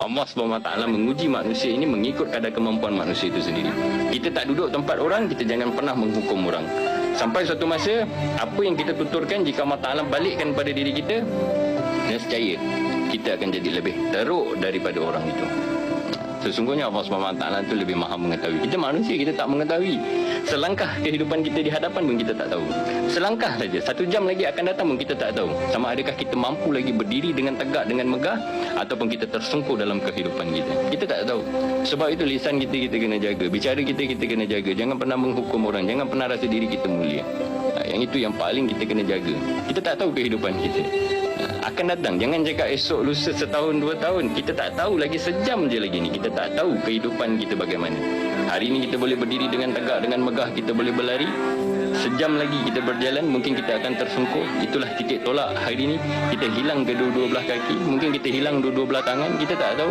Allah SWT menguji manusia ini mengikut kadar kemampuan manusia itu sendiri. Kita tak duduk tempat orang, kita jangan pernah menghukum orang. Sampai suatu masa, apa yang kita tuturkan, jika Allah Ta'ala balikkan pada diri kita, nescaya kita akan jadi lebih teruk daripada orang itu. Sesungguhnya Allah SWT itu lebih maha mengetahui. Kita manusia, kita tak mengetahui. Selangkah kehidupan kita di hadapan pun kita tak tahu. Selangkah saja, 1 jam lagi akan datang pun kita tak tahu. Sama adakah kita mampu lagi berdiri dengan tegak, dengan megah, ataupun kita tersungkur dalam kehidupan kita. Kita tak tahu. Sebab itu lisan kita kena jaga. Bicara kita kena jaga. Jangan pernah menghukum orang. Jangan pernah rasa diri kita mulia. Yang itu yang paling kita kena jaga. Kita tak tahu kehidupan kita akan datang. Jangan cakap esok, lusa, setahun, 2 tahun. Kita tak tahu lagi, sejam je lagi ni. Kita tak tahu kehidupan kita bagaimana. Hari ini kita boleh berdiri dengan tegak, dengan megah, kita boleh berlari. Sejam lagi kita berjalan, mungkin kita akan tersungkur. Itulah titik tolak hari ini. Kita hilang kedua-dua belah kaki. Mungkin kita hilang dua-dua belah tangan. Kita tak tahu.